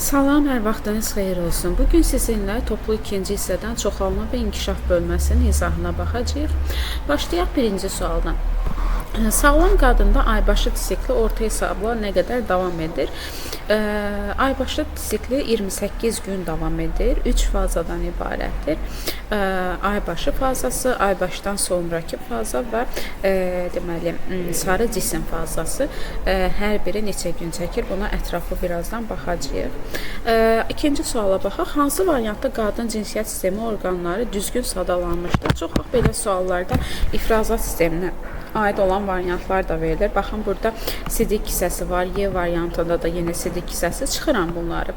Salam, hər vaxtınız xeyir olsun. Bugün sizinlə toplu ikinci hissədən çoxalma və inkişaf bölməsinin izahına baxacağıq. Başlayaq birinci sualdan. Sağlam qadında aybaşı sikli orta hesabla nə qədər davam edir? Aybaşı sikli 28 gün davam edir. 3 fazadan ibarətdir. Aybaşı fazası, aybaşdan sonraki faza və deməli sarı cisim fazası hər biri neçə gün çəkir? Buna ətraflı birazdan baxacağıq. İkinci suala baxaq. Hansı variantda qadın cinsiyyət sistemi orqanları düzgün sadalanmışdır? Çox vaxt belə suallarda ifrazat sisteminə aid olan variantlar da verilir. Baxın, burada sidik hissəsi var. Y variantında da yenə sidik hissəsi. Çıxıram bunları.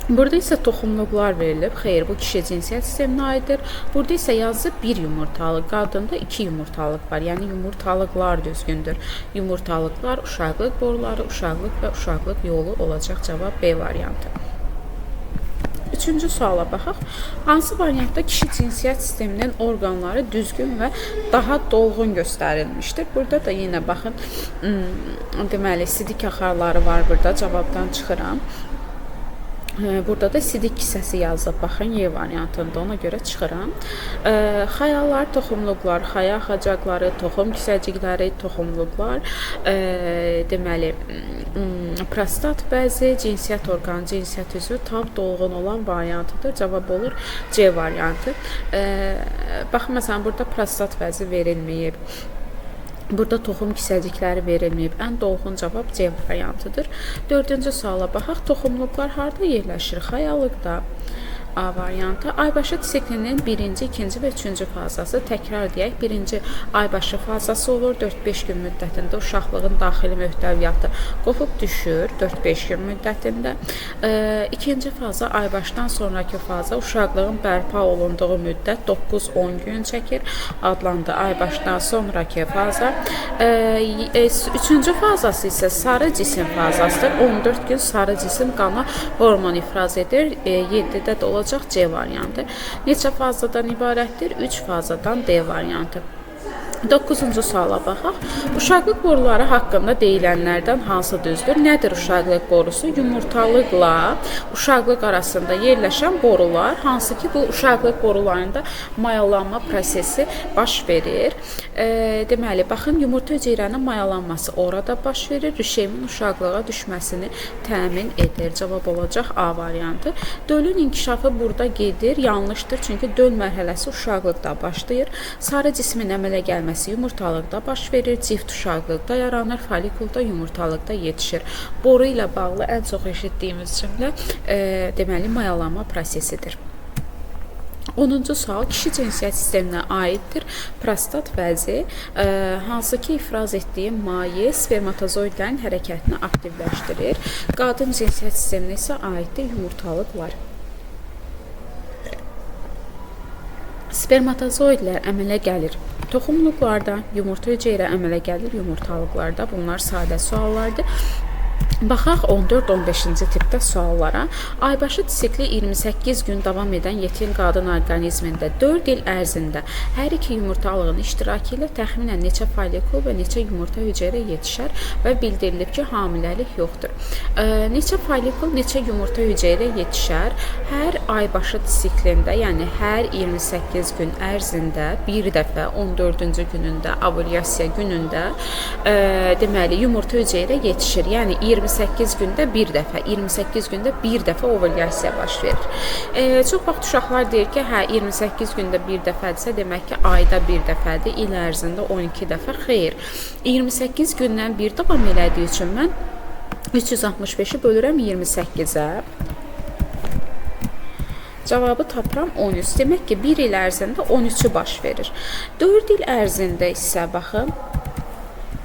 Burada isə toxumluqlar verilib. Xeyr, bu kişi cinsiyyət sisteminə aiddir. Burada isə yazıb bir yumurtalıq, qadında 2 yumurtalıq var. Yəni yumurtalıqlar düzgündür. Yumurtalıqlar, uşaqlıq boruları, uşaqlıq və uşaqlıq yolu olacaq cavab B variantı. Üçüncü suala baxaq. Hansı variantda kişi cinsiyyət sisteminin orqanları düzgün və daha dolğun göstərilmişdir? Burada da yenə baxın, deməli sidik axarları var burada. Cavabdan çıxıram. Burada da sidik hissəsi yazılıb. Baxın, Y variantında, ona görə çıxıram. Xayallar, toxumluqlar, xaya axacaqları, toxum kisəcikləri, toxumluqlar, deməli prostat bəzi, cinsiyyət orqanı, cinsiyyət üzvü tam dolğun olan variantıdır. Cavab olur C variantı. Baxın, məsələn, burada prostat bəzi verilməyib. Burada toxum kisəcikləri verilməyib. Ən dolğun cavab C variantıdır. Dördüncü suala baxaq. Toxumluqlar harda yerləşir? Xayalıqda. A variantı. Aybaşı siklinin birinci, ikinci və üçüncü fazası. Təkrar deyək. Birinci aybaşı fazası olur. 4-5 gün müddətində uşaqlığın daxili möhtəviyyatı qopub düşür. 4-5 gün müddətində. İkinci faza aybaşdan sonraki faza. Uşaqlığın bərpa olunduğu müddət 9-10 gün çəkir. Adlandı aybaşdan sonraki faza. Üçüncü fazası isə sarı cisim fazasıdır. 14 gün sarı cisim qana hormon ifraz edir. 7-də də olacaq C variantı. Neçə fazadan ibarətdir? 3 fazadan D variantı. 9-cu suala baxaq. Uşaqlıq boruları haqqında deyilənlərdən hansı düzdür? Nədir uşaqlıq borusu? Yumurtalıqla uşaqlıq arasında yerləşən borular, hansı ki bu uşaqlıq borularında mayalanma prosesi baş verir. Deməli, baxın, yumurta hüceyrənin mayalanması orada baş verir. Rişemin uşaqlığa düşməsini təmin edir. Cavab olacaq A variantı. Dölün inkişafı burada gedir. Yanlışdır, çünki döl mərhələsi uşaqlıqda başlayır. Sarı cismin əmələ gəlməsi yumurtalıqda baş verir, cift uşaqlıqda yaranır, folikulda yumurtalıqda yetişir. Boru ilə bağlı ən çox eşitdiyimiz cümlə deməli mayalanma prosesidir. 10-cu sual kişi cinsiyyət sisteminə aiddir. Prostat vəzi, hansı ki ifraz etdiyi maye spermatozoidlərin hərəkətini aktivləşdirir. Qadın cinsiyyət sisteminə isə aiddir yumurtalıqlar. Spermatozoidlər əmələ gəlir toxumluqlarda, yumurta hüceyrə əmələ gəlir yumurtalıqlarda. Bunlar sadə suallardır. Baxaq 14-15-ci tipdə suallara. Aybaşı sikli 28 gün davam edən yetim qadın orqanizmində 4 il ərzində hər iki yumurtalığın iştirakı ilə təxminən neçə folikul və neçə yumurta hüceyrə yetişər və bildirilib ki, hamiləlik yoxdur. Neçə folikul, neçə yumurta hüceyrə yetişər? Hər aybaşı siklində, yəni hər 28 gün ərzində bir dəfə 14-cü günündə, ovulyasiya günündə deməli yumurta hüceyrə yetişir. Yəni 28 gündə bir dəfə, 28 gündə bir dəfə ovulyasiya baş verir. Çox vaxt uşaqlar deyir ki, hə 28 gündə bir dəfədirsə, demək ki, ayda bir dəfədir, il ərzində 12 dəfə. Xeyr, 28 gündən bir davam elədiyi üçün mən 365-i bölürəm 28-ə. Cavabı tapıram 13. Demək ki, bir il ərzində 13-ü baş verir. 4 il ərzində isə baxın,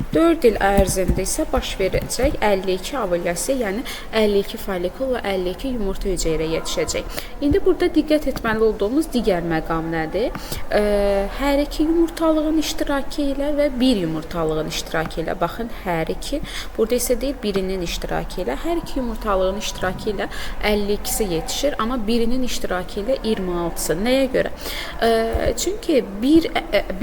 4 il ərzində isə baş verəcək 52 ovulyasiya, yəni 52 folikul və 52 yumurta hüceyrə yetişəcək. İndi burada diqqət etməli olduğumuz digər məqam nədir? Hər iki yumurtalığın iştirakı ilə və bir yumurtalığın iştirakı ilə. Baxın, hər iki. Burada isə deyir birinin iştirakı ilə. Hər iki yumurtalığın iştirakı ilə 52-si yetişir, amma birinin iştirakı ilə 26-sı. Nəyə görə? Çünki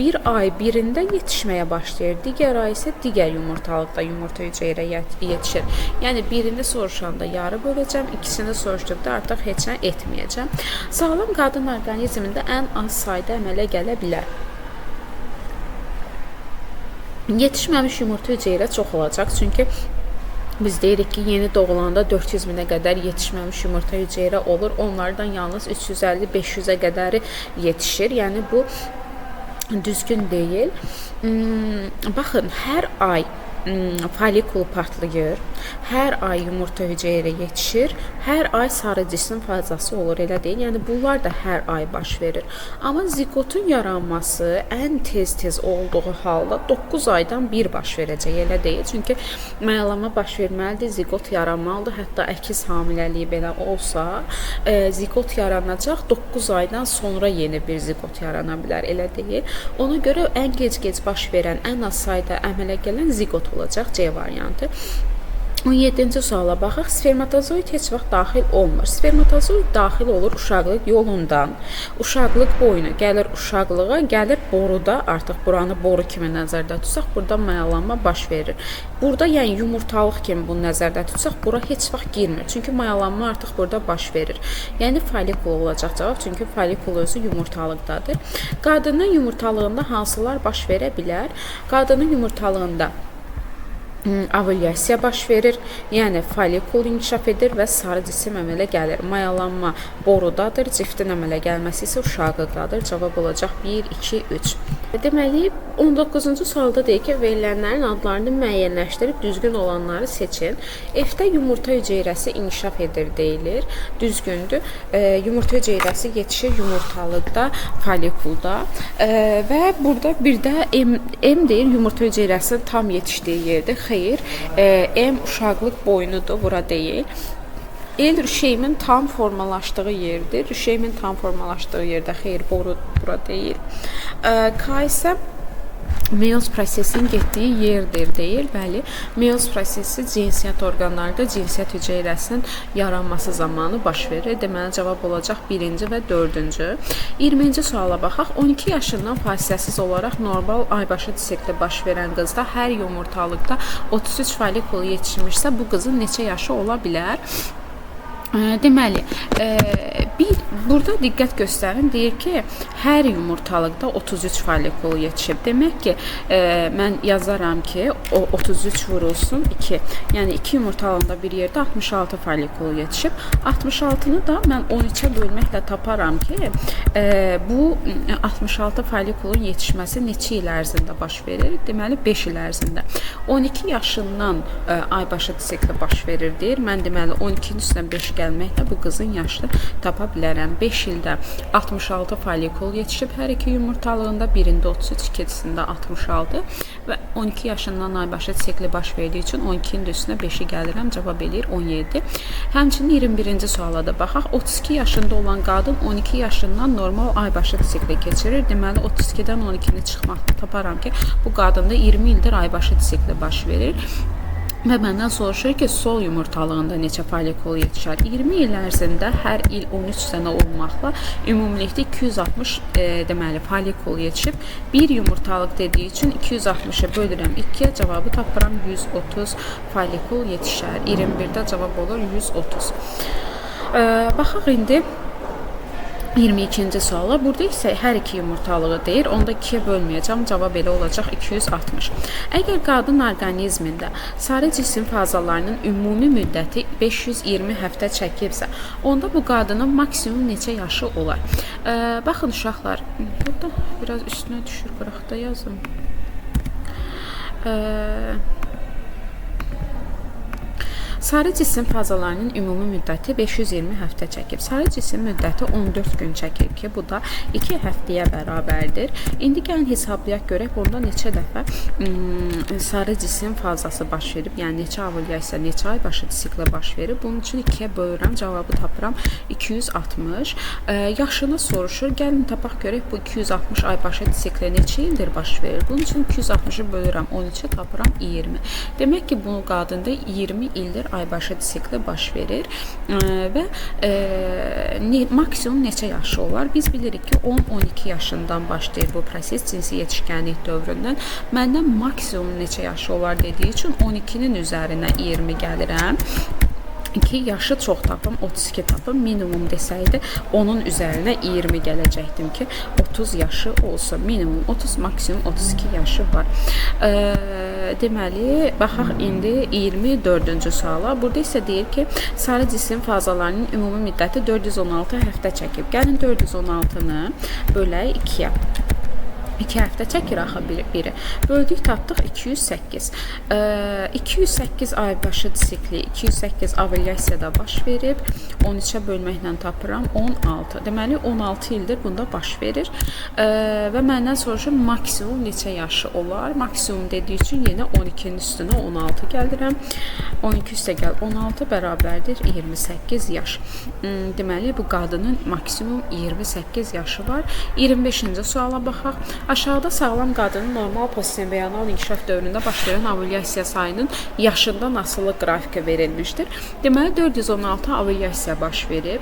bir ay birində yetişməyə başlayır, digər ay isə digər yumurtalıqda yumurta hüceyrə yetişir. Yəni birini soruşanda yarı böləcəm, ikisini soruşduqda artıq heç nə etməyəcəm. Sağlam qadın orqanizmində ən az sayda əmələ gələ bilər. Yetişməmiş yumurta hüceyrə çox olacaq, çünki biz deyirik ki, yeni doğulanda 400 minə qədər yetişməmiş yumurta hüceyrə olur. Onlardan yalnız 350-500-ə qədəri yetişir. Yəni bu düzgün deyil. Baxın, hər ay folikul partlayır, hər ay yumurta hüceyrə yetişir, hər ay sarı cisim fazası olur, elə deyil. Yəni bunlar da hər ay baş verir. Amma ziqotun yaranması ən tez olduğu halda 9 aydan bir baş verəcək, elə deyil. Çünki mayalanma baş verməlidir, ziqot yaranmalıdır. Hətta əkiz hamiləliyi belə olsa, ziqot yaranacaq, 9 aydan sonra yeni bir ziqot yarana bilər, elə deyil. Ona görə ən gec baş verən, ən az sayda əmələ gələn ziqot olacaq, C variantı. 17-ci suala baxaq. Spermatozoid heç vaxt daxil olmur. Spermatozoid daxil olur uşaqlıq yolundan. Uşaqlıq boyunu gəlir uşaqlığa, gəlir boruda, artıq buranı boru kimi nəzərdə tutsaq, burada mayalanma baş verir. Burada yəni yumurtalıq kimi bunu nəzərdə tutsaq, bura heç vaxt girmir. Çünki mayalanma artıq burada baş verir. Yəni folikul olacaq cavab, çünki folikul özü yumurtalıqdadır. Qadının yumurtalığında hansılar baş verə bilər? Qadının yumurtalığında ovulyasiya baş verir, yəni folikul inkişaf edir və sarı cisim əmələ gəlir. Mayalanma borudadır, ciftin əmələ gəlməsi isə uşaqlıqdadır. Cavab olacaq 1, 2, 3. Deməli, 19-cu sualda deyir ki, verilənlərin adlarını müəyyənləşdirib düzgün olanları seçin. F-də yumurta hüceyrəsi inkişaf edir deyilir. Düzgündür. Yumurta hüceyrəsi yetişir yumurtalıqda, folikulda və burada bir də M deyir, yumurta hüceyrəsinin tam yetişdiyi yerdir. Xeyr, M uşaqlıq boynudur, bura deyil. El rüşeymin tam formalaşdığı yerdir. Rüşeymin tam formalaşdığı yerdə xeyr, boru bura deyil. K isə meyoz prosesinin getdiyi yerdir deyil. Bəli, meyoz prosesi cinsiyyət orqanlarında cinsiyyət hüceyrəsinin yaranması zamanı baş verir. Deməli, cavab olacaq 1-ci və 4-cü. 20-ci suala baxaq. 12 yaşından fasiləsiz olaraq normal aybaşı disekli baş verən qızda hər yumurtalıqda 33 folikul yetişmişsə, bu qızın neçə yaşı ola bilər? Deməli, burada diqqət göstərin, deyir ki, hər yumurtalıqda 33 folikul yetişib. Demək ki, mən yazaram ki, o 33 vurulsun 2. Yəni 2 yumurtalığında bir yerdə 66 folikul yetişib. 66-nı da mən 13-ə bölməklə taparam ki, bu 66 folikulun yetişməsi neçə il ərzində baş verir? Deməli, 5 il ərzində. 12 yaşından aybaşı disekli baş verir deyir. Mən deməli 12-nin üstünə 5 gəlməklə bu qızın yaşını tapa bilərəm. 5 ildə 66 folikul yetişib hər iki yumurtalığında, birində 33, ikincisində 66 və 12 yaşından aybaşı disekli baş verdiyi üçün 12-nin üstünə 5-i gəlirəm, cavab eləyir 17. Həmçinin 21-ci suala da baxaq. 32 yaşında olan qadın 12 yaşından normal aybaşı disekli keçirir. Deməli 32-dən 12-ni çıxmaqla taparam ki, bu qadında 20 ildir aybaşı disekli baş verir. Və məndən soruşur ki, sol yumurtalığında neçə folikul yetişər? 20 il ərzində hər il 13 sənə olmaqla ümumilikdə 260 deməli folikul yetişib. Bir yumurtalıq dediyi üçün 260-ı bölürəm 2-yə, cavabı tapıram 130 folikul yetişər. 21-də cavab olur 130. Baxaq indi 22-ci suala. Burada isə hər iki yumurtalığı deyir. Onda 2-yə bölməyəcəm. Cavab elə olacaq 260. Əgər qadın orqanizmində sarı cisim fazalarının ümumi müddəti 520 həftə çəkibsə, onda bu qadının maksimum neçə yaşı olar? Baxın uşaqlar, burada biraz üstünə düşür, bıraq da yazım. Sarı cisim fazalarının ümumi müddəti 520 həftə çəkib. Sarı cisim müddəti 14 gün çəkib ki, bu da 2 həftəyə bərabərdir. İndi gəlin hesablayaq görək, onda neçə dəfə sarı cisim fazası baş verib, yəni neçə ovulyasiya, neçə aybaşı disekli baş verib. Bunun üçün 2-yə bölürəm, cavabı tapıram 260. Yaşını soruşur, gəlin tapaq görək, bu 260 aybaşı disekli neçə ildir baş verir? Bunun üçün 260-ı bölürəm 13-ə, tapıram 20. Demək ki, bunu qadında 20 ildir aybaşı disikli baş verir və maksimum neçə yaşı olar? Biz bilirik ki 10-12 yaşından başlayır bu proses cinsi yetişkənlik dövründən. Məndən maksimum neçə yaşı olar dediyi üçün 12-nin üzərinə 20 gəlirəm. Ki yaşı çox tapım, 32 tapım, minimum desəydi onun üzərinə 20 gələcəkdim ki 30 yaşı olsun. Minimum 30, maksimum 32 yaşı var. Deməli, baxaq indi 24-cü suala. Burada isə deyir ki, sarı cisim fazalarının ümumi müddəti 416 həftə çəkib. Gəlin 416-nı bölək 2-yə. 2 həftə çəkir axı biri. Böldük, tapdıq 208. 208 aybaşı disikli, 208 ovulyasiyada baş verib. 13-ə bölməklə tapıram 16. Deməli 16 ildir bunda baş verir. Və məndən soruşur maksimum neçə yaşı olar? Maksimum dediyi üçün yenə 12-nin üstünə 16 gəldirəm. 12 üstə gəl 16 bərabərdir 28 yaş. Deməli bu qadının maksimum 28 yaşı var. 25-ci suala baxaq. Aşağıda sağlam qadının normal postembriyonal inkişaf dövründə başlayan ovulyasiya sayının yaşından asılı qrafiki verilmişdir. Deməli 416 ovulyasiya baş verib.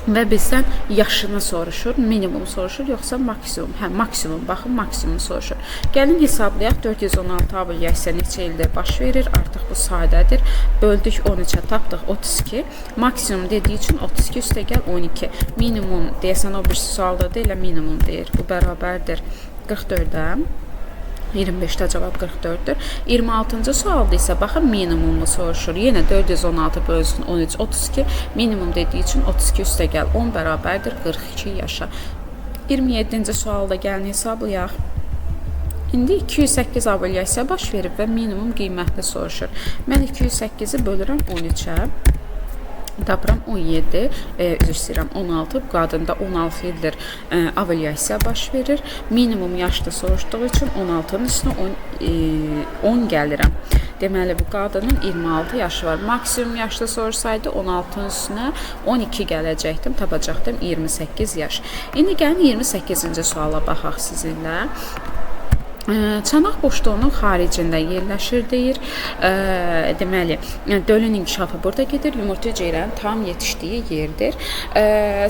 Və bizdən yaşını soruşur, minimum soruşur, yoxsa maksimum? Hə, maksimum, baxın, maksimum soruşur. Gəlin hesablayaq, 416 ovulyasiya neçə ildir baş verir, artıq bu sadədir. Böldük 13-ə, tapdıq 32. Maksimum dediyi üçün 32 üstə gəl 12. Minimum, deyəsən o bir sualda deyil, minimum deyir. Bu bərabərdir 44-ə. 25-də cavab 44-dür. 26-cı sualda isə baxın minimumu soruşur. Yenə 416 bölsün 13, 32. Minimum dediyi üçün 32 üstə gəl 10 bərabərdir 42 yaşa. 27-ci sualda gəlin hesablayaq. İndi 208 ovulyasiya baş verib və minimum qiymətli soruşur. Mən 208-i bölürəm 13-ə. Tapıram 17, üzr istəyirəm 16, qadında 16 ildir ovulyasiya baş verir. Minimum yaşda soruşduğu üçün 16-nın üstünə 10 gəlirəm. Deməli bu qadının 26 yaşı var. Maksimum yaşda sorursaydı 16-nın üstünə 12 gələcəkdim, tapacaqdım 28 yaş. İndi gəlin 28-ci suala baxaq sizinlə. Çanaq boşluğunun xaricində yerləşir deyir. Deməli, dölün inkişafı burada gedir. Yumurta hüceyrənin tam yetişdiyi yerdir.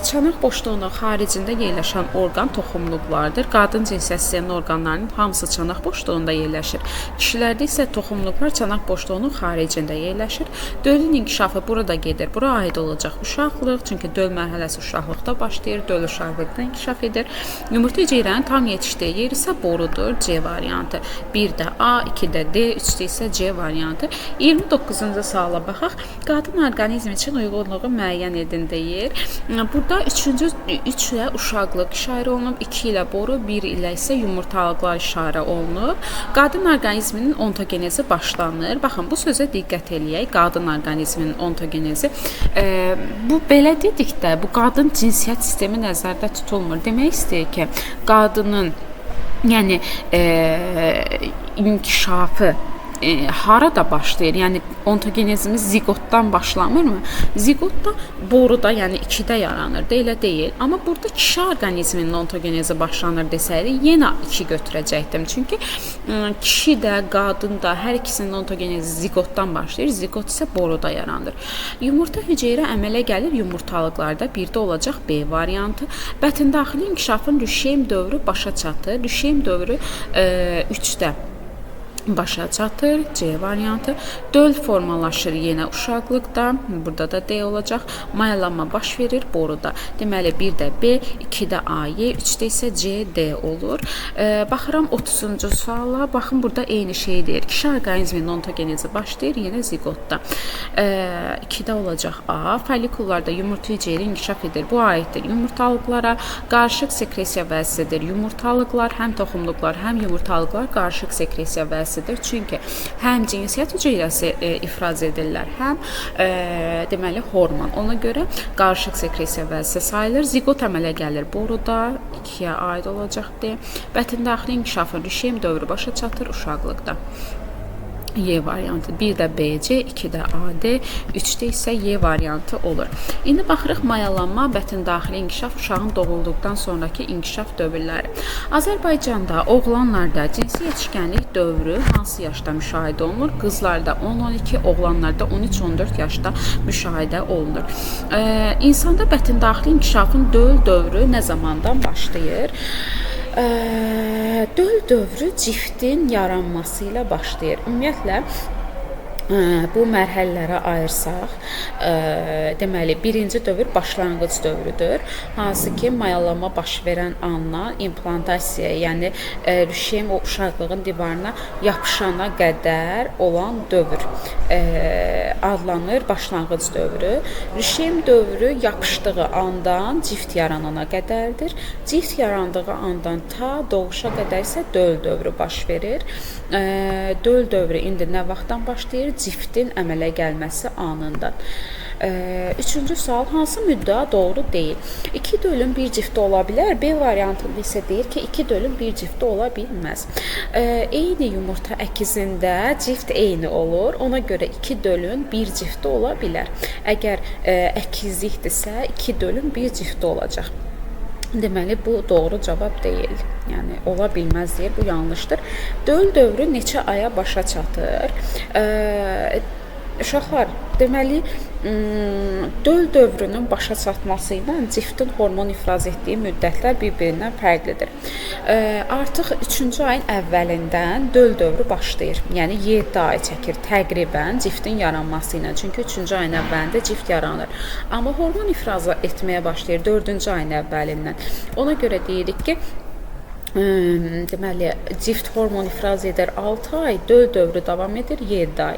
Çanaq boşluğunun xaricində yerləşən orqan toxumluqlardır. Qadın cinsiyyət sisteminin orqanlarının hamısı çanaq boşluğunda yerləşir. Kişilərdə isə toxumluqlar çanaq boşluğunun xaricində yerləşir. Dölün inkişafı burada gedir. Bura aid olacaq uşaqlıq. Çünki döl mərhələsi uşaqlıqda başlayır. Döl uşaqlıqda inkişaf edir. Yumurta hüceyrənin tam yetişdiyi yer isə borudur. C variantı. 1-də A, 2-də D, 3-də isə C variantı. 29-cu suala baxaq. Qadın orqanizm üçün uyğunluğu müəyyən edin deyir. Burada 3 ilə uşaqlıq işarə olunub, 2 ilə boru, 1 ilə isə yumurtalıqlar işarə olunub. Qadın orqanizminin ontogenezi başlanır. Baxın, bu sözə diqqət eləyək. Qadın orqanizminin ontogenezi. Bu belə dedikdə, bu qadın cinsiyyət sistemi nəzərdə tutulmur. Demək istəyir ki, qadının yəni inkişafı harada başlayır? Yəni ontogenezimiz zigotdan başlamırmı? Zigotda boruda, yəni 2-də yaranır. Elə deyil. Amma burada kişi orqanizminin ontogenezi başlanır desəydik, yenə 2 götürəcəkdim. Çünki kişi də, qadın da hər ikisinin ontogenezi zigotdan başlayır. Zigot isə boruda yaranır. Yumurta hüceyrə əmələ gəlir yumurtalıqlarda. 1-də olacaq B variantı. Bətin daxili inkişafın rüşeym dövrü başa çatır. Rüşeym dövrü 3-də başa çatır. C variantı. Döl formalaşır yenə uşaqlıqda. Burada da D olacaq. Mayalanma baş verir boruda. Deməli 1-də B, 2-də A, Y, 3-də isə C, D olur. Baxıram 30-cu suala. Baxın burada eyni şey deyir. Kişi orqanizminin ontogenezi başlayır yenə zigotda. 2-də olacaq A. Follikullarda yumurta hüceyri inkişaf edir. Bu aiddir yumurtalıqlara. Qarışıq sekresiya vəsidir. Yumurtalıqlar, həm toxumluqlar, həm yumurtalıqlar qarışıq sekresiya vəsidir. Çünki həm cinsiyyət hüceyrəsi ifraz edirlər, həm deməli hormon. Ona görə qarışıq sekresiya vəsisi sayılır. Zigot əmələ gəlir boruda, 2-yə aid olacaqdır. Bətin daxili inkişafın rüşeym dövrü başa çatır uşaqlıqda. Y variantı, bir də BC, 2 də AD, 3-də isə Y variantı olur. İndi baxırıq mayalanma, bətin daxili inkişaf, uşağın doğulduqdan sonraki inkişaf dövrləri. Azərbaycanda oğlanlarda cinsi yetişkənlik dövrü hansı yaşda müşahidə olunur? Qızlarda 10-12, oğlanlarda 13-14 yaşda müşahidə olunur. İnsanda bətin daxili inkişafın döl dövrü nə zamandan başlayır? Döl dövrü ciftin yaranması ilə başlayır. Ümumiyyətlə, bu mərhələlərə ayırsaq, deməli, birinci dövr başlanğıc dövrüdür. Hansı ki, mayalanma baş verən andan implantasiya, yəni rüşeym o uşaqlığın divarına yapışana qədər olan dövr adlanır başlanğıc dövrü. Rüşeym dövrü yapışdığı andan cift yaranana qədərdir. Cift yarandığı andan ta doğuşa qədər isə döl dövrü baş verir. Döl dövrü indi nə vaxtdan başlayır? Ciftin əmələ gəlməsi anından. Üçüncü sual, hansı müddəa doğru deyil? 2 dölün bir cifti ola bilər. B variantında isə deyir ki, 2 dölün bir cifti ola bilməz. Eyni yumurta əkizində cift eyni olur. Ona görə 2 dölün bir cifti ola bilər. Əgər əkizlikdirsə 2 dölün bir cifti olacaq. Deməli, bu doğru cavab deyil. Yəni, ola bilməz deyə bu yanlışdır. Döl dövrü neçə aya başa çatır? Uşaqlar, deməli, döl dövrünün başa çatması ilə ciftin hormon ifraz etdiyi müddətlər bir-birindən fərqlidir. Artıq 3-cü ayın əvvəlindən döl dövrü başlayır. Yəni 7 ay çəkir təqribən ciftin yaranması ilə. Çünki 3-cü ayın əvvəlində cift yaranır. Amma hormon ifraz etməyə başlayır 4-cü ayın əvvəlindən. Ona görə deyirik ki, deməli, cift hormon ifraz edir 6 ay, döl dövrü davam edir 7 ay.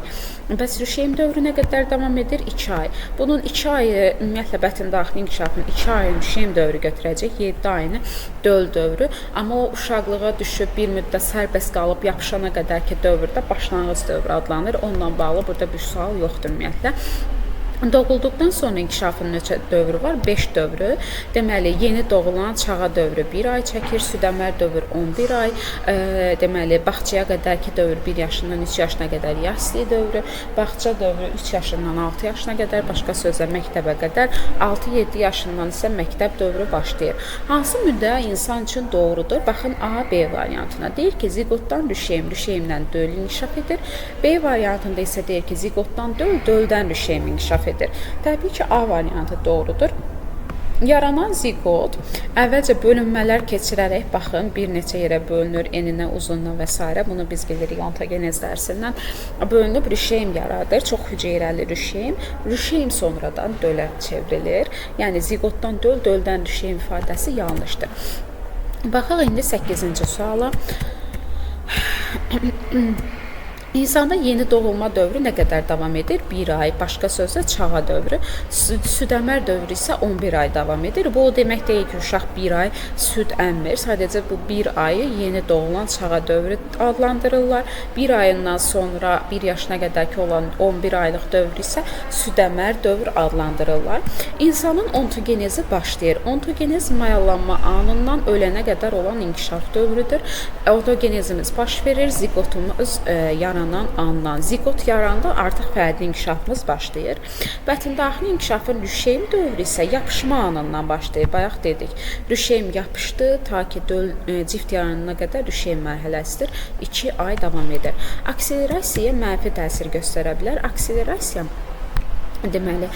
Bəs rüşeym dövrü nə qədər davam edir? 2 ay. Bunun 2 ayı, ümumiyyətlə, bətin daxili inkişafının 2 ayı rüşeym dövrü götürəcək, 7 ayını döl dövrü. Amma o uşaqlığa düşüb bir müddət sərbəst qalıb yapışana qədərki dövrdə başlanğıc dövrü adlanır. Onunla bağlı burada bir sual yoxdur ümumiyyətlə. Doğulduqdan sonra inkişafın neçə dövrü var? 5 dövrü. Deməli, yeni doğulan çağa dövrü 1 ay çəkir, südəmər dövr 11 ay. Deməli, bağçaya qədərki dövr 1 yaşından 3 yaşına qədər yasli dövrü, bağça dövrü 3 yaşından 6 yaşına qədər, başqa sözlə məktəbə qədər, 6-7 yaşından isə məktəb dövrü başlayır. Hansı müddəa insan üçün doğrudur? Baxın, A, B variantına. Deyir ki, ziqotdan rüşeym, rüşeymdən döl inkişaf edir. B variantında isə deyir ki, ziqotdan döl, döldən rüşeym inkişaf edir. Təbii ki, A variantı doğrudur. Yaranan ziqot əvvəlcə bölünmələr keçirərək, baxın, bir neçə yerə bölünür, eninə, uzunluğa və s. Bunu biz bilirik ontogenez dərsindən. Bölünüb rüşeym yaradır, çox hüceyrəli rüşeym. Rüşeym sonradan dölə çevrilir. Yəni, ziqotdan döl, döldən rüşeym ifadəsi yanlışdır. Baxaq indi 8-ci suala. İnsanda yeni doğulma dövrü nə qədər davam edir? 1 ay, başqa sözlə çağa dövrü. Südəmər dövrü isə 11 ay davam edir. Bu o demək deyil ki, uşaq 1 ay süd əmmir. Sadəcə bu 1 ayı yeni doğulan çağa dövrü adlandırırlar. 1 ayından sonra 1 yaşına qədərki olan 11 aylıq dövr isə südəmər dövr adlandırırlar. İnsanın ontogenezi başlayır. Ontogenez mayalanma anından ölənə qədər olan inkişaf dövrüdür. Ontogenezimiz baş verir, ziqotumuz yaranan andan. Ziqot yaranda artıq fərdi inkişafımız başlayır. Bətin daxili inkişafın rüşeym dövrü isə yapışma anından başlayır. Bayaq dedik, rüşeym yapışdı, ta ki cift yaranana qədər rüşeym mərhələsidir. 2 ay davam edir. Akselerasiyaya mənfi təsir göstərə bilər. Akselerasiya deməli,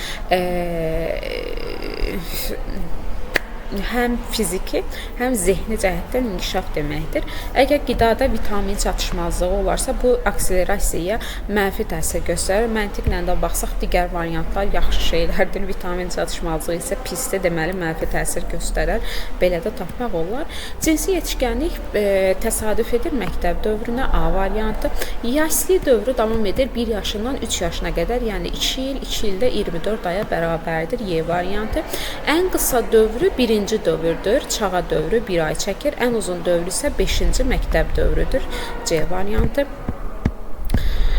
həm fiziki, həm zehni cəhətdən inkişaf deməkdir. Əgər qidada vitamin çatışmazlığı olarsa, bu akselerasiyaya mənfi təsir göstərir. Məntiqlə də baxsaq, digər variantlar yaxşı şeylərdir. Vitamin çatışmazlığı isə pisdir, deməli, mənfi təsir göstərər. Belə də tapmaq olar. Cinsi yetişkənlik təsadüf edir məktəb dövrünə, A variantı. Yasli dövrü davam edir 1 yaşından 3 yaşına qədər, yəni 2 il, 2 ildə 24 aya bərabərdir, Y variantı. Ən qısa dövrü birinci dövrdür, çağa dövrü 1 ay çəkir, ən uzun dövr isə 5-ci məktəb dövrüdür, C variantı.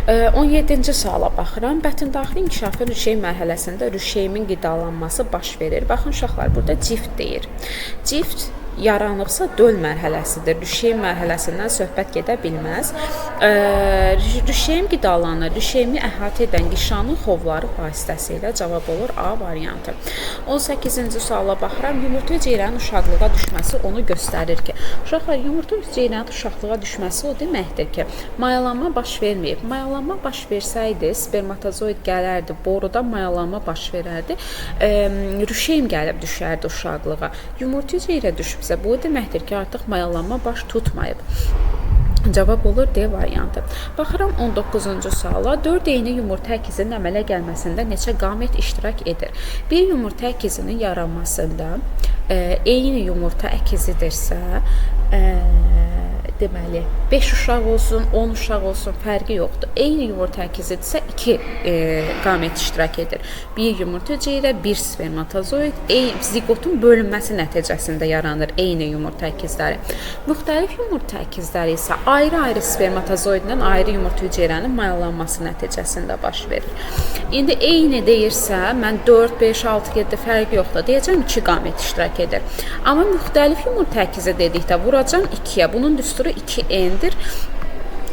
17-ci suala baxıram. Bətin daxili inkişafı rüşeym mərhələsində rüşeymin qidalanması baş verir. Baxın uşaqlar, burada cift deyir. Cift yaranıbsa döl mərhələsidir. Rüşeym mərhələsindən söhbət gedə bilməz. Rüşeym qidalanır. Rüşeymi əhatə edən qişanın xovları vasitəsilə. Cavab olur A variantı. 18-ci suala baxıram. Yumurta hüceyrənin uşaqlığa düşməsi onu göstərir ki, uşaqlar, yumurta hüceyrənin uşaqlığa düşməsi o deməkdir ki, mayalanma baş verməyib. Mayalanma baş versəydi, spermatozoid gələrdi, boruda mayalanma baş verərdi, rüşeym gəlib düşərdi uşaqlığa. Yumurta hüceyrə düşübsə, bu deməkdir ki, artıq mayalanma baş tutmayıb. Cavab olur D variantı. Baxıram 19-cu suala. 4 eyni yumurta əkizinin əmələ gəlməsində neçə qamət iştirak edir? Bir yumurta əkizinin yaranmasında eyni yumurta əkizidirsə, deməli 5 uşaq olsun, 10 uşaq olsun, fərqi yoxdur. Eyni yumurta əkizidirsə 2 qamət iştirak edir. Bir yumurta hüceyrə, bir spermatozoid, zigotun bölünməsi nəticəsində yaranır eyni yumurta əkizləri. Müxtəlif yumurta əkizləri isə ayrı-ayrı spermatozoidlə ayrı yumurta hüceyrənin mayalanması nəticəsində baş verir. İndi eyni deyirsə, mən 4, 5, 6, 7 fərqi yoxdur. Deyəcəm 2 qamət iştirak edir. Amma müxtəlif yumurta əkizi dedikdə vuracam 2-yə. Bunun düsturu 2N-dir.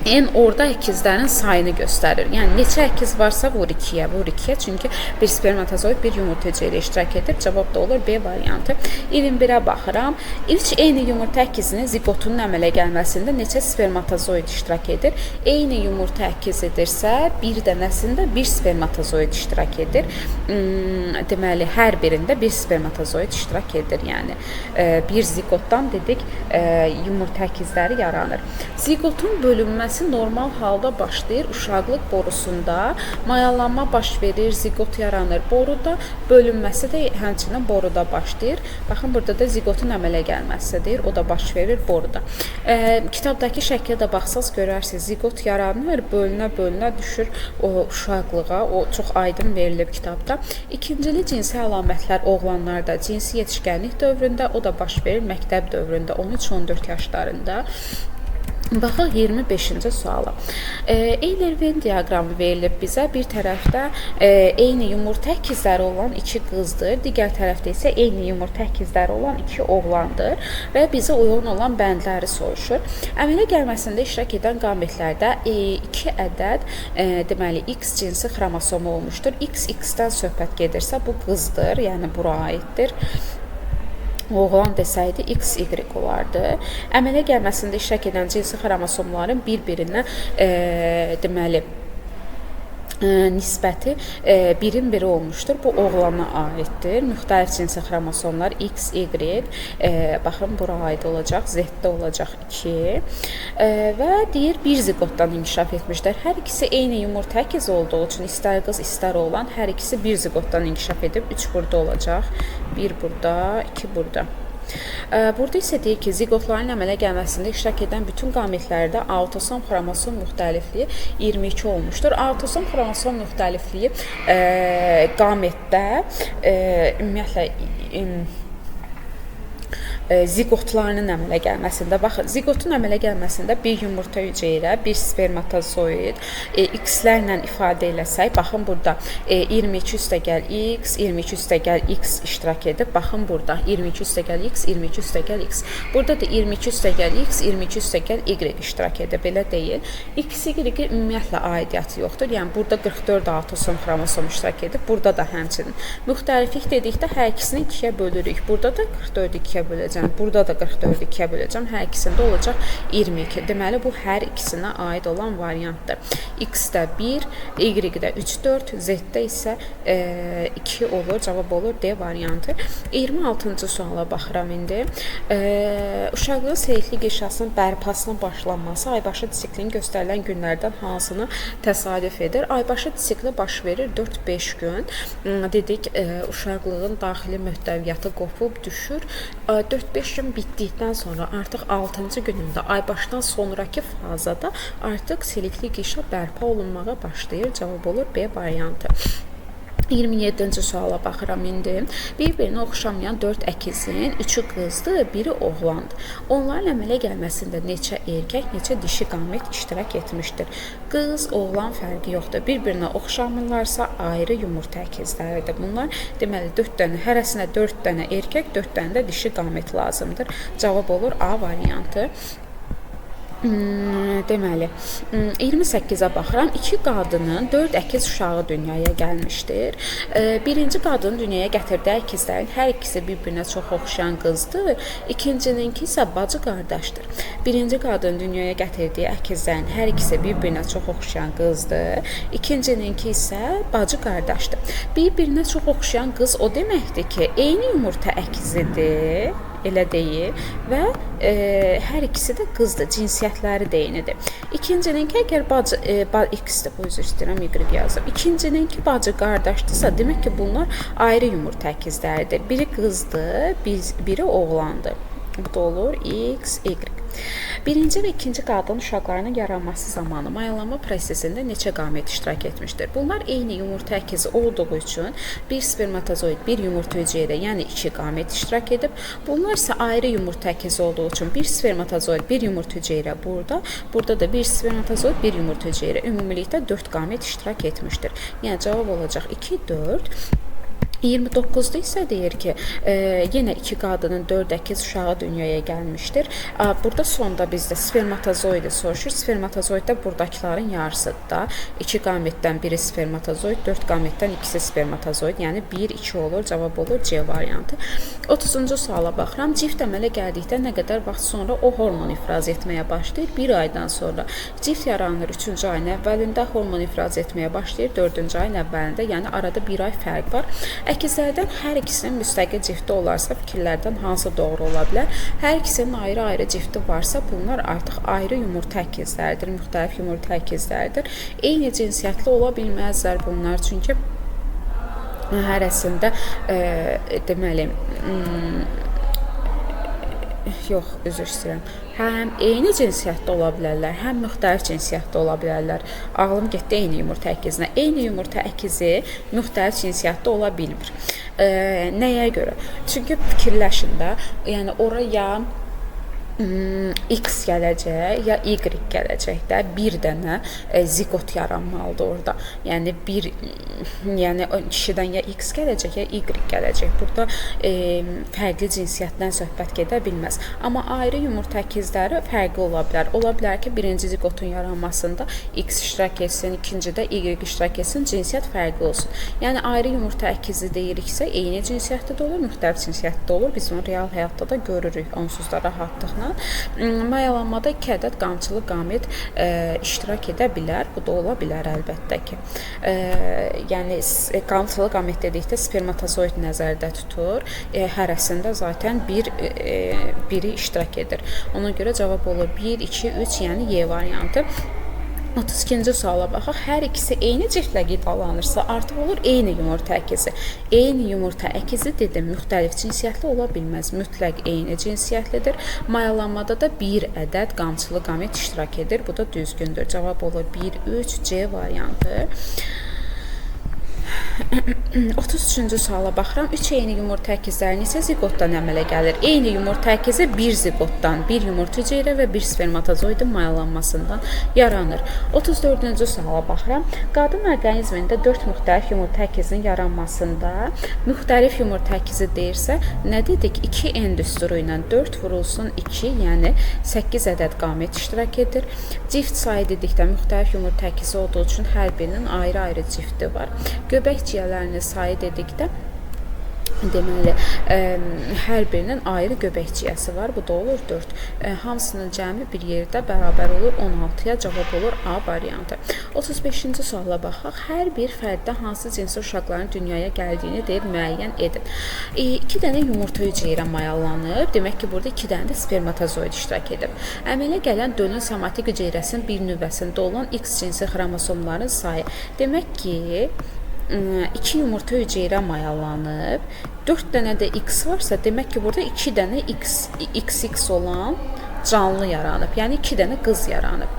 N orada əkizlərin sayını göstərir. Yəni neçə əkiz varsa vur 2-yə, vur 2-yə. Çünki bir spermatozoid bir yumurta hüceyrə iştirak edir. Cavab da olur B variantı. 21-ə baxıram. 3 eyni yumurta əkizinin zigotunun əmələ gəlməsində neçə spermatozoid iştirak edir? Eyni yumurta əkizidirsə, bir dənəsində bir spermatozoid iştirak edir. Deməli, hər birində bir spermatozoid iştirak edir. Yəni bir zigotdan dedik, yumurta əkizləri yaranır. Zigotun bölünməsi normal halda başlayır uşaqlıq borusunda, mayalanma baş verir, zigot yaranır boruda, bölünməsi də həmçinin boruda başlayır. Baxın, burada da zigotun əmələ gəlməsidir, o da baş verir boruda. Kitabdakı şəklə də baxsaz görərsiniz, zigot yaranır, bölünə düşür o uşaqlığa, o çox aydın verilib kitabda. İkincili cinsi əlamətlər oğlanlarda cinsi yetişkənlik dövründə, o da baş verir məktəb dövründə, 13-14 yaşlarında. Baxaq 25-ci suala. Eyler-Venn diaqramı verilib bizə. Bir tərəfdə eyni yumurta əkizləri olan 2 qızdır, digər tərəfdə isə eyni yumurta əkizləri olan 2 oğlandır və bizə uyğun olan bəndləri soruşur. Əmələ gəlməsində iştirak edən qametlərdə 2 ədəd deməli X cinsi xromosomu olmuşdur. X-X-dən söhbət gedirsə bu qızdır, yəni bura aiddir. Oğlan desəydi XY olardı. Əmələ gəlməsində iştirak edən cinsi xromosomların bir-birinə deməli nisbəti 1-in 1 olmuşdur. Bu oğlana aiddir. Müxtəlif cinsi xromosomlar X, Y, baxın bura aid olacaq, Z-də olacaq 2 və deyir bir zigotdan inkişaf etmişlər. Hər ikisi eyni yumurta əkizi olduğu üçün istər qız, istər oğlan hər ikisi bir zigotdan inkişaf edib 3 burada olacaq. 1 burada, 2 burada. Burada isə deyir ki, zigotların əmələ gəlməsində iştirak edən bütün qametlərdə autosom xromosom müxtəlifliyi 22 olmuşdur. Autosom xromosom müxtəlifliyi qametdə ümumiyyətlə zigotlarının əmələ gəlməsində, baxın, zigotun əmələ gəlməsində bir yumurta hüceyrə, bir spermatozoid, X-lərlə ifadə eləsək, baxın burada 22 üstəgəl X, 22 üstəgəl X iştirak edib, baxın burada 22 üstəgəl X, 22 üstəgəl X. Burada da 22 üstəgəl X, 22 üstəgəl Y iştirak edib, belə deyil. X-Y ümumiyyətlə aidiyyatı yoxdur, yəni burada 44 autosom xromosom iştirak edib, burada da həmçinin. Müxtəliflik dedikdə hər ikisini 2-yə bölürük, burada da 44-ü 2-yə böləcəm. Burada da 44-ü 2-yə böləcəm. Hər ikisində olacaq 22. Deməli, bu hər ikisinə aid olan variantdır. X-də 1, Y-də 3, 4, Z-də isə 2 olur. Cavab olur D variantı. 26-cı suala baxıram indi. Uşaqlığın seyitlik inşasının bərpasının başlanması aybaşı disiklinin göstərilən günlərdən hansını təsadüf edir? Aybaşı disikli baş verir 4-5 gün. Dedik, uşaqlığın daxili möhtəviyyatı qopub düşür. 4-5 gün bitdikdən sonra artıq 6-cı günündə aybaşdan sonraki fazada artıq seyitlik inşa bərpa olunmağa başlayır. Cavab olur B variantı. 27-ci suala baxıram indi. Bir-birinə oxşamayan 4 əkizin 3-ü qızdır, biri oğlandır. Onların əmələ gəlməsində neçə erkək, neçə dişi qamət iştirak etmişdir? Qız, oğlan fərqi yoxdur. Bir-birinə oxşamırlarsa ayrı yumurta əkizləridir. Bunlar deməli 4 dənə, hərəsinə 4 dənə erkək, 4 dənə də dişi qamət lazımdır. Cavab olur A variantı. Deməli, 28-ə baxıram. 2 qadının 4 əkiz uşağı dünyaya gəlmişdir. Birinci qadının dünyaya gətirdiyi əkizlərin hər ikisi bir-birinə çox oxşayan qızdır. İkincininki isə bacı qardaşdır. Birinci qadının dünyaya gətirdiyi əkizlərin hər ikisi bir-birinə çox oxşayan qızdır. İkincininki isə bacı qardaşdır. Bir-birinə çox oxşayan qız o deməkdir ki, eyni yumurta əkizidir. Elə deyil və hər ikisi də qızdır, cinsiyyətləri də eynidir. İkincininki əgər bacı X-dir, bu üzr istəyirəm, Y yazdım. İkincininki bacı qardaşdırsa, demək ki, bunlar ayrı yumurta əkizləridir. Biri qızdır, biri oğlandır. Bu da olur X, Y. Birinci və ikinci qadın uşaqlarının yaranması zamanı mayalanma prosesində neçə qamət iştirak etmişdir? Bunlar eyni yumurta əkizi olduğu üçün bir spermatozoid, bir yumurta hüceyrə, yəni 2 qamət iştirak edib. Bunlar isə ayrı yumurta əkizi olduğu üçün bir spermatozoid, bir yumurta hüceyrə burada da bir spermatozoid, bir yumurta hüceyrə. Ümumilikdə 4 qamət iştirak etmişdir. Yəni cavab olacaq 2, 4. 29'da isə deyir ki, yenə 2 qadının 4 əkiz uşağı dünyaya gəlmişdir. Burada sonda bizdə spermatozoidi soruşur. Spermatozoid də buradakilərin yarısıdır da. 2 qamətdən biri spermatozoid, 4 qamətdən ikisi spermatozoid. Yəni 1, 2 olur, cavab olur C variantı. 30-cu suala baxıram. Cift əmələ gəldikdə nə qədər vaxt sonra o hormon ifraz etməyə başlayır? 1 aydan sonra. Cift yaranır 3-cü ayın əvvəlində, hormon ifraz etməyə başlayır 4-cü ayın əvvəlində. Yəni arada 1 ay fərq var. Əkizlərdən hər ikisinin müstəqil cifti olarsa fikirlərdən hansı doğru ola bilər? Hər ikisinin ayrı-ayrı cifti varsa bunlar artıq ayrı yumurta əkizləridir, müxtəlif yumurta əkizləridir. Eyni cinsiyyətli ola bilməzlər bunlar, çünki hərəsində deməli yox, üzr istəyirəm. Həm eyni cinsiyyətdə ola bilərlər, həm müxtəlif cinsiyyətdə ola bilərlər. Ağlım getdi eyni yumurta əkizinə. Eyni yumurta əkizi müxtəlif cinsiyyətdə ola bilmir. Nəyə görə? Çünki fikirləşin də, yəni oraya X gələcək, ya Y gələcək də, bir dənə zigot yaranmalıdır orada. Yəni yəni kişidən ya X gələcək, ya Y gələcək. Burada fərqli cinsiyyətdən söhbət gedə bilməz. Amma ayrı yumurta əkizləri fərqli ola bilər. Ola bilər ki, birinci zigotun yaranmasında X iştirak etsin, ikincidə Y iştirak etsin, cinsiyyət fərqli olsun. Yəni ayrı yumurta əkizi deyiriksə, eyni cinsiyyətdə də olur, müxtəlif cinsiyyətdə olur. Biz onu real həyatda da görürük onsuz da rahatlıqla. Mayalanmada 2 ədəd qamçılı qamət iştirak edə bilər. Bu da ola bilər əlbəttə ki. Yəni qamçılı qamət dedikdə spermatozoid nəzərdə tutur. Hərəsində zaten biri iştirak edir. Ona görə cavab olur 1, 2, 3, yəni Y variantı. 32-ci suala baxaq. Hər ikisi eyni ciftlə qidalanırsa artıq olur eyni yumurta əkizi. Eyni yumurta əkizi dedim, müxtəlif cinsiyyətli ola bilməz. Mütləq eyni cinsiyyətlidir. Mayalanmada da 1 ədəd qamçılı qamət iştirak edir. Bu da düzgündür. Cavab olur 1, 3, C variantı. 33-cü suala baxıram. 3 eyni yumurta əkizləri neçə zigotdan əmələ gəlir? Eyni yumurta əkizi bir zigotdan, bir yumurta hüceyrə və bir spermatozoidin mayalanmasından yaranır. 34-cü suala baxıram. Qadın orqanizmində 4 müxtəlif yumurta əkizinin yaranmasında müxtəlif yumurta əkizi deyirsə, nə dedik? 2 endüstru ilə 4 vurulsun 2, yəni 8 ədəd qamət iştirak edir. Cift sayı dedikdə müxtəlif yumurta əkizi olduğu üçün hər birinin ayrı-ayrı cifti var. Göbək ciyələrinin sayı dedikdə deməli hər birinin ayrı göbək ciyəsi var. Bu da olur 4. Hamısının cəmi bir yerdə bərabər olur 16-ya. Cavab olur A variantı. 35-ci suala baxaq. Hər bir fərddə hansı cinsi uşaqların dünyaya gəldiyini deyir, müəyyən edin. 2 dənə yumurta hüceyrə mayalanıb. Demək ki, burada 2 dənə də spermatozoid iştirak edib. Əmələ gələn dölün somatik hüceyrəsinin bir nüvəsində olan X cinsi xromosomların sayı. Demək ki, 2 yumurta hüceyrə mayalanıb, 4 dənə də X varsa, demək ki, burada 2 dənə XX olan canlı yaranıb. Yəni 2 dənə qız yaranıb.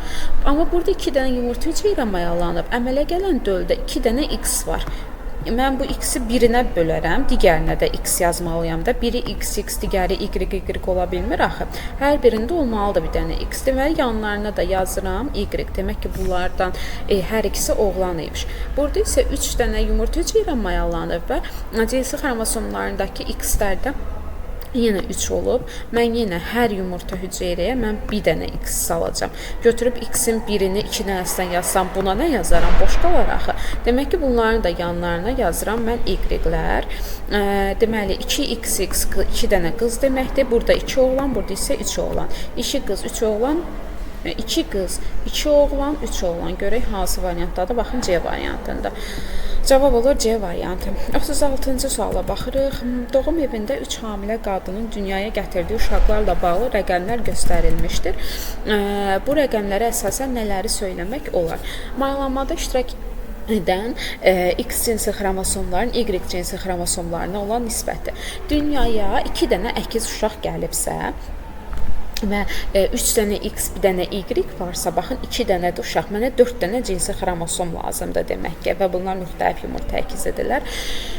Amma burada 2 dənə yumurta hüceyrə mayalanıb, əmələ gələn döldə 2 dənə X var. mən bu x-i birinə bölərəm, digərinə də x yazmalıyam da. Biri x, digəri y ola bilmir axı. Hər birində olmalıdır bir dənə x. Deməli, yanlarına da yazıram y. Demək ki, bunlardan hər ikisi oğlan imiş. Burada isə 3 dənə yumurta hüceyrə mayalanıb və cinsi xromosomlarındakı x-lərdə yenə 3 olub. Mən yenə hər yumurta hüceyrəyə mən bir dənə x salacağam. Götürüb x-in birini 2 dənəsindən yazsam, buna nə yazaram? Boş qalar axı. Demək ki, bunların da yanlarına yazıram mən y-lər. Deməli, 2x, 2 dənə qız deməkdir. Burada 2 oğlan, burada isə 3 oğlan. 2 qız, 3 oğlan. 2 qız, 2 oğlan, 3 oğlan. Görək hansı variantdadır? Baxın, C variantında. Cavab olur C variantı. 36-cı suala baxırıq. Doğum evində 3 hamilə qadının dünyaya gətirdiyi uşaqlarla bağlı rəqəmlər göstərilmişdir. Bu rəqəmlərə əsasən nələri söyləmək olar? Mayalanmada iştirak edən X cinsi xromosomların Y cinsi xromosomlarına olan nisbəti. Dünyaya 2 dənə əkiz uşaq gəlibsə və 3 dənə x, bir dənə y varsa, baxın 2 dənə də uşaq, mənə 4 dənə cinsi xromosom lazımdır demək ki, və bunlar müxtəlif yumurta əkizidirlər.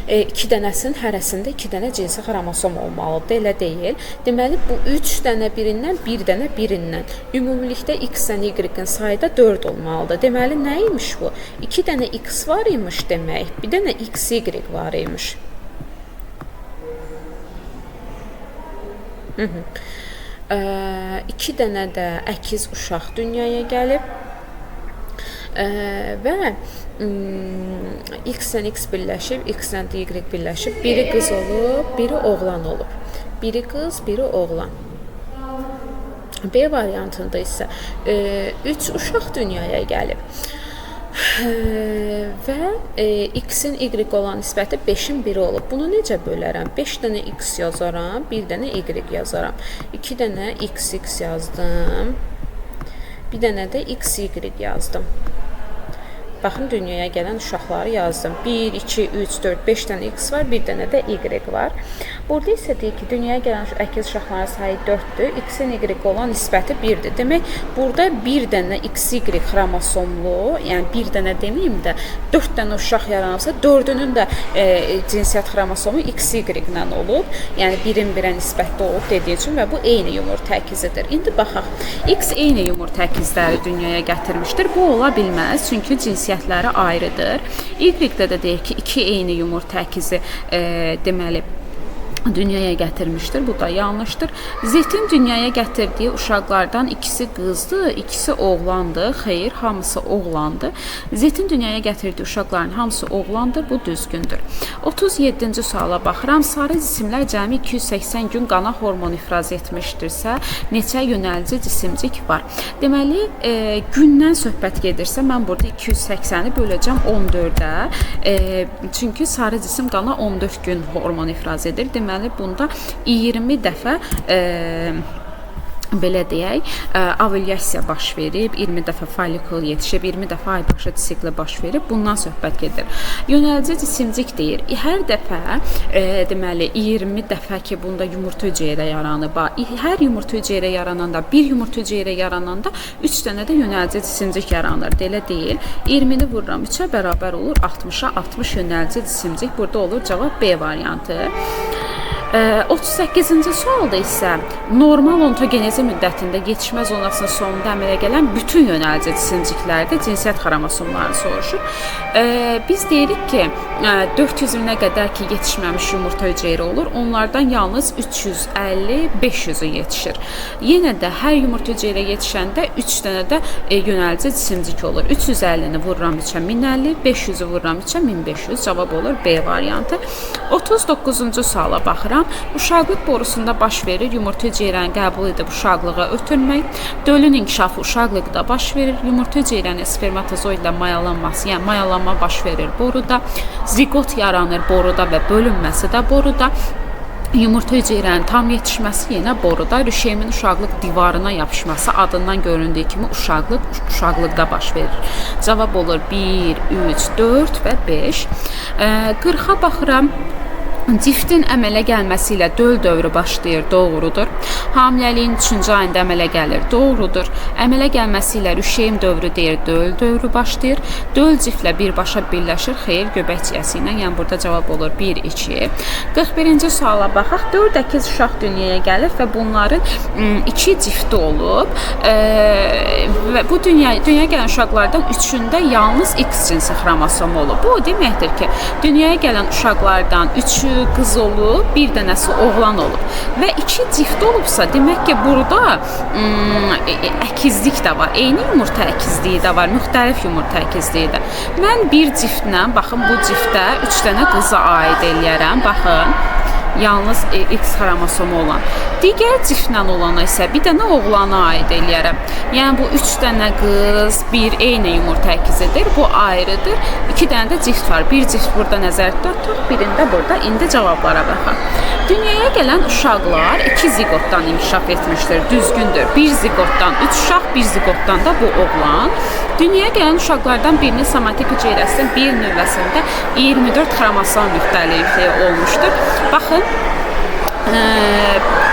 2 dənəsinin hərəsində 2 dənə cinsi xromosom olmalıdır, elə deyil. Deməli, bu 3 dənə birindən, 1 dənə birindən. Ümumilikdə x-dən y-in sayı da 4 olmalıdır. Deməli, nə imiş bu? 2 dənə x var imiş demək, bir dənə x, y var imiş. 2 dənə də əkiz uşaq dünyaya gəlib və x-dən x birləşib, x-dən y birləşib, biri qız olub, biri oğlan olub. Biri qız, biri oğlan. B variantında isə 3 uşaq dünyaya gəlib və x-in y olan nisbəti 5-in 1-i olub. Bunu necə bölərəm? 5 dənə x yazaram, 1 dənə y yazaram. 2 dənə x yazdım, bir dənə də x, y yazdım. Baxın, dünyaya gələn uşaqları yazdım. 1, 2, 3, 4, 5 dənə x var, bir dənə də y var. Burada isə deyir ki, dünyaya gələn əkiz uşaqların sayı 4-dür, x-in y olan nisbəti 1-dir. Demək, burada bir dənə x, y xromosomlu, yəni bir dənə deməyim də, 4 dənə uşaq yaranırsa, 4-ünün də cinsiyyət xromosomu x, y ilə olub. Yəni, birin birə nisbətdə olub dediyi üçün və bu eyni yumurta əkizidir. İndi baxaq, x eyni yumurta əkizləri dünyaya gətirmişdir. Bu ola bilməz, çünki cinsiyyətləri ayrıdır. Y-də də deyək ki, 2 eyni yumurta əkizi deməli dünyaya gətirmişdir. Bu da yanlışdır. Z-in dünyaya gətirdiyi uşaqlardan ikisi qızdır, ikisi oğlandır. Xeyr, hamısı oğlandır. Z-in dünyaya gətirdiyi uşaqların hamısı oğlandır. Bu düzgündür. 37-ci suala baxıram. Sarı cisimlər cəmi 280 gün qana hormon ifraz etmişdirsə, neçə yönəlici cisimcik var? Deməli, gündən söhbət gedirsə, mən burada 280-i böləcəm 14-ə. Çünki sarı cisim qana 14 gün hormon ifraz edir. Deməli, bunda 20 dəfə belə deyək, ovulyasiya baş verib, 20 dəfə follikul yetişib, 20 dəfə aybaşı sikli baş verib, bundan söhbət gedir. Yönəlici cisimcik deyir. Hər dəfə, deməli, 20 dəfə ki, bunda yumurta hüceyrə yaranıb. Hər yumurta hüceyrə yarananda, bir yumurta hüceyrə yarananda 3 dənə də yönəlici cisimcik yaranır. Elə deyil. 20-ni vururam 3-ə bərabər olur 60-a, 60 yönəlici cisimcik. Burada olur cavab B variantı. 38-ci sualda isə normal ontogenezi müddətində yetişmə zonasının sonunda əmələ gələn bütün yönəlici cisimciklərdə cinsiyyət xromosomlarını soruşur. Biz deyirik ki, 400-ünə qədər ki, yetişməmiş yumurta hüceyrə olur. Onlardan yalnız 350-500-ü yetişir. Yenə də hər yumurta hüceyrə yetişəndə 3 dənə də yönəlici cisimcik olur. 350-ni vururam 3-ə 1050, 500-ü vururam 3-ə 1500. Cavab olur B variantı. 39-cu suala baxıram. Uşaqlıq borusunda baş verir, yumurta hüceyrəni qəbul edib uşaqlığa ötürmək. Dölün inkişafı uşaqlıqda baş verir, yumurta hüceyrənin spermatozoidlə mayalanması, yəni mayalanma baş verir boruda. Zigot yaranır boruda və bölünməsi də boruda. Yumurta hüceyrənin tam yetişməsi yenə boruda, rüşemin uşaqlıq divarına yapışması adından göründüyü kimi uşaqlıqda baş verir. Cavab olur 1, 3, 4 və 5. 40-a baxıram. Ciftin əmələ gəlməsi ilə döl dövrü başlayır, doğrudur. Hamiləliyin 3-cü ayında əmələ gəlir, doğrudur. Əmələ gəlməsi ilə rüşeym dövrü deyir, döl dövrü başlayır. Döl ciftlə birbaşa birləşir, xeyr, göbək ciyəsi ilə. Yəni burada cavab olur 1, 2. 41-ci suala baxaq. 4 əkiz uşaq dünyaya gəlir və bunların 2 cifti olub. Və bu dünyaya gələn uşaqlardan 3-ündə yalnız X cinsi xromosom olub. Bu o deməkdir ki, dünyaya gələn uşaqlardan 3-ü qız olub, bir dənəsi oğlan olub və 2 cift olubsa, demək ki, burada əkizlik də var. Eyni yumurta əkizliyi də var, müxtəlif yumurta əkizliyi də. Mən bir ciftlə, baxın bu ciftə 3 dənə qıza aid eləyərəm. Baxın, yalnız X xromosomu olan. Digər ciftlə olana isə bir dənə oğlana aid eləyərəm. Yəni bu 3 dənə qız, bir eyni yumurta əkizidir. Bu ayrıdır. 2 dənə də cift var. Bir cift burada nəzərdə tutaq, birində burada. İndi cavablara baxaq. Dünyaya gələn uşaqlar 2 ziqotdan inkişaf etmişdir. Düzgündür. Bir ziqotdan 3 uşaq, bir ziqotdan da bu oğlan. Dünyaya gələn uşaqlardan birinin somatik hüceyrəsinin bir növbəsində 24 xromosom müxtəlifliyi olmuşdur. Baxın,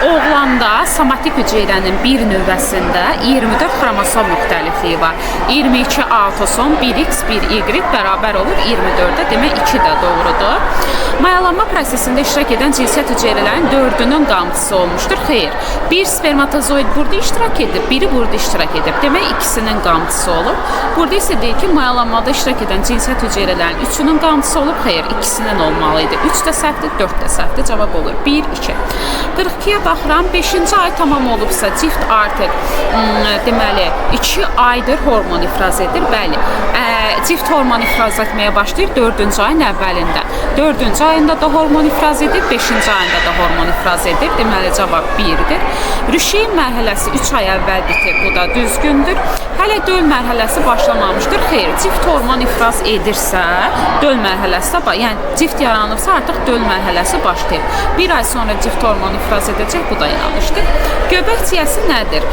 oğlanda somatik hüceyrənin bir növbəsində 24 xromosom müxtəlifliyi var. 22 autosom, 1x, 1y bərabər olur 24-də, demək 2 də doğrudur. Mayalanma prosesində iştirak edən cinsiyyət hüceyrələrin 4-ünün qamçısı olmuşdur. Xeyr, bir spermatozoid burada iştirak edib, biri burada iştirak edib. Demək ikisinin qamçısı olub. Burada isə deyir ki, mayalanmada iştirak edən cinsiyyət hüceyrələrin 3-ünün qamçısı olub. Xeyr, ikisinin olmalı idi. 3 də səhvdir, 4 də səhvdir. Cavab olur 1, 2. 42-yə baxıram. 5-ci ay tamam olubsa, cift artıq deməli 2 aydır hormon ifraz edir. Bəli, cift hormon ifraz etməyə başlayır 4-cü ayın əvvəlində. 4-cü ayında da hormon ifraz edir, 5-ci ayında da hormon ifraz edir. Deməli cavab 1-dir. Rüşeym mərhələsi 3 ay əvvəl bitir. Bu da düzgündür. Hələ döl mərhələsi başlamamışdır. Xeyr, cift hormon ifraz edirsə, döl mərhələsi də, yəni cift yaranıbsa artıq döl mərhələsi başlayır. 1 ay sonra cift hormon ifraz edəcək, bu da yanlışdır. Göbək ciyəsi nədir?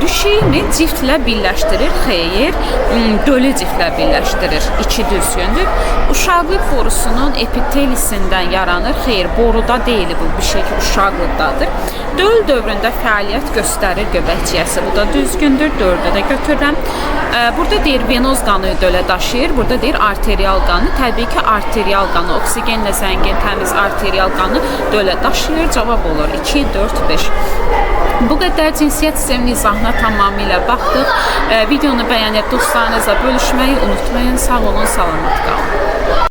Rüşeymi ciftlə birləşdirir, xeyr, dölü ciftlə birləşdirir. 2 düzgündür. Uşaqlıq borusunun epitelisindən yaranır, xeyr, boruda deyil bu bir şey ki, uşaqlıqdadır. Döl dövründə fəaliyyət göstərir göbək ciyəsi, bu da düzgündür, 4-də də götürürəm. Burada deyir venoz qanı dölə daşıyır, burada deyir arterial qanı. Təbii ki, arterial qanı, oksigenlə zəngin, təmiz arterial qanı dölə daşıyır. Cavab olur 2, 4, 5. Bu qədər cinsiyyət sisteminin izahına tamamilə baxdıq. Videonu bəyənib dostlarınızla bölüşməyi unutmayın. Sağ olun, salamat qalın.